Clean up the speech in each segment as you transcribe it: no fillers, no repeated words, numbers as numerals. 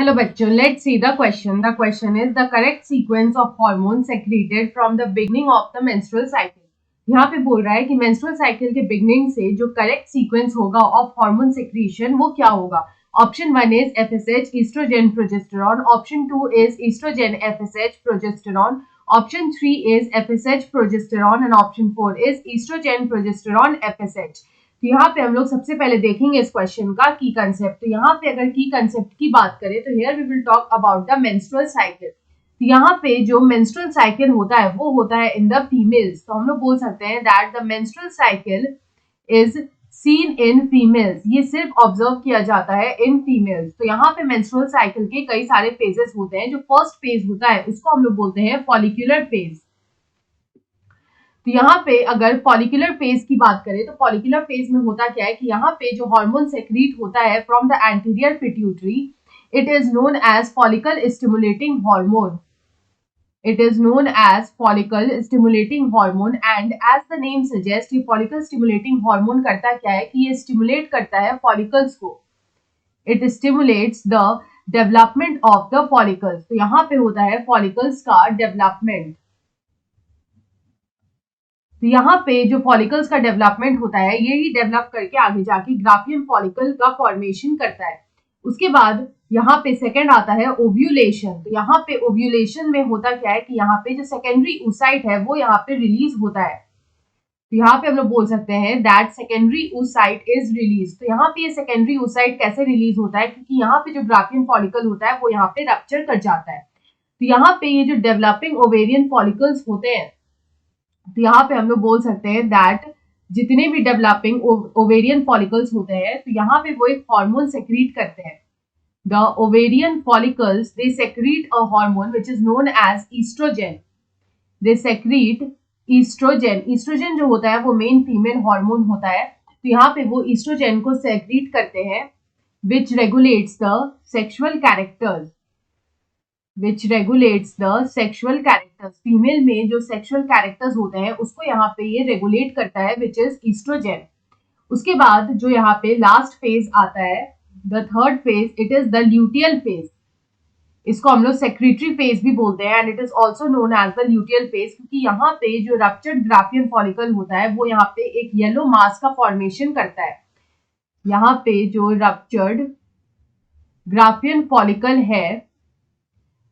Hello बच्चों, let's see the question. The question is the correct sequence of hormones secreted from the beginning of the menstrual cycle. यहाँ पे बोल रहा है कि menstrual cycle के beginning से जो correct sequence होगा of hormone secretion वो क्या होगा. Option 1 is FSH, estrogen, progesterone. Option 2 is estrogen, FSH, progesterone. Option 3 is FSH, progesterone, and option 4 is estrogen, progesterone, FSH. तो यहाँ पे हम लोग सबसे पहले देखेंगे इस क्वेश्चन का की कंसेप्ट. तो यहाँ पे अगर की कंसेप्ट की बात करें तो here we will talk about the menstrual cycle. तो यहाँ पे जो मेंस्ट्रुअल साइकिल होता है वो होता है इन द फीमेल्स. तो हम लोग बोल सकते हैं that the menstrual cycle is seen in females. ये सिर्फ ऑब्जर्व किया जाता है इन फीमेल्स. तो यहाँ पे मेंस्ट्रुअल साइकिल के कई सारे फेजेस होते हैं. जो फर्स्ट फेज होता है उसको हम लोग बोलते हैं फॉलिक्यूलर फेज. तो यहाँ पे अगर फॉलिकुलर फेज की बात करें तो फॉलिकुलर फेज में होता क्या है कि यहाँ पे जो हार्मोन सेक्रीट होता है from the anterior pituitary, it is known as follicle stimulating hormone. It is known as follicle stimulating hormone and as the name suggests ये follicle stimulating hormone करता क्या है कि ये stimulate करता है follicles को. It stimulates the development of the follicles. तो यहाँ पे होता है follicles का development. तो यहाँ पे जो फॉलिकल्स का डेवलपमेंट होता है यही डेवलप करके आगे जाके ग्राफियन फॉलिकल का फॉर्मेशन करता है. उसके बाद यहाँ पे सेकंड आता है ओव्यूलेशन. तो यहाँ पे ओव्यूलेशन में होता क्या है कि यहाँ पे जो सेकेंडरी oocyte है वो यहाँ पे रिलीज होता है. तो यहाँ पे हम लोग बोल सकते हैं that secondary oocyte is release. तो यहाँ पे ये सेकेंडरी oocyte कैसे रिलीज होता है क्योंकि यहाँ पे जो ग्राफियन फॉलिकल होता है वो यहाँ पे रप्चर कर जाता है. तो यहाँ पे ये जो डेवलपिंग ओवेरियन फॉलिकल्स होते हैं तो यहाँ पे हम लोग बोल सकते हैं दैट जितने भी डेवलपिंग ओवेरियन फॉलिकल्स होते हैं तो यहाँ पे वो एक हार्मोन सेक्रीट करते हैं. The ovarian follicles they secrete a hormone which is known as oestrogen. They secrete oestrogen. Oestrogen जो होता है वो मेन फीमेल हार्मोन होता है. तो यहाँ पे वो ईस्ट्रोजन को सेक्रीट करते हैं which regulates the sexual characters. which regulates the sexual characters. Female में जो सेक्सुअल कैरेक्टर्स होते हैं उसको यहाँ पे ये रेगुलेट करता है which is estrogen. उसके बाद जो यहाँ पे लास्ट फेज आता है the third phase, it is the luteal phase. इसको हम लोग सेक्रेटरी फेज भी बोलते हैं and it is also known as the luteal phase क्योंकि यहाँ पे जो रप्चर्ड ग्राफियन फॉलिकल होता है वो यहाँ पे एक येलो मास का फॉर्मेशन करता है. यहाँ पे जो रप्चर्ड ग्राफियन फॉलिकल है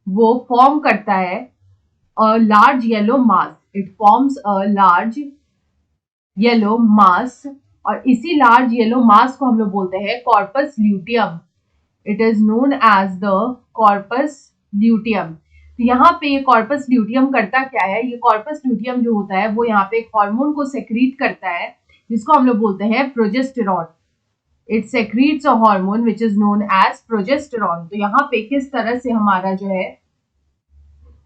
वो फॉर्म करता है a large yellow mass. It forms a large yellow mass और इसी लार्ज येलो मास को हम लोग बोलते हैं corpus luteum. It is known as the corpus luteum. तो यहाँ पे ये कॉर्पस ल्यूटियम करता क्या है, ये कॉर्पस ल्यूटियम जो होता है वो यहाँ पे एक हार्मोन को सेक्रीट करता है जिसको हम लोग बोलते हैं progesterone. It secretes a hormone which is known as progesterone. तो यहाँ पे किस तरह से हमारा जो है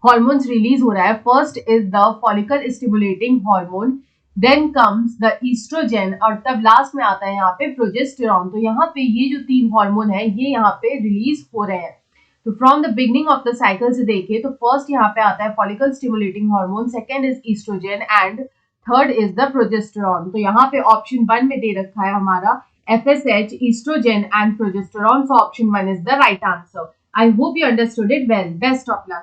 हॉर्मोन्स रिलीज हो रहा है. First is the follicle stimulating hormone, then comes the oestrogen और तब लास्ट में आता है यहाँ पे प्रोजेस्टेरॉन. तो यहाँ पे ये जो तीन हार्मोन है ये यहाँ पे रिलीज हो रहे हैं. तो from the beginning of the cycle से देखें तो फर्स्ट यहाँ पे आता है follicle stimulating hormone, second is oestrogen and third is the progesterone. तो यहाँ पे ऑप्शन 1 में दे रखा है हमारा FSH, estrogen and progesterone. So option 1 is the right answer. I hope you understood it well. Best of luck.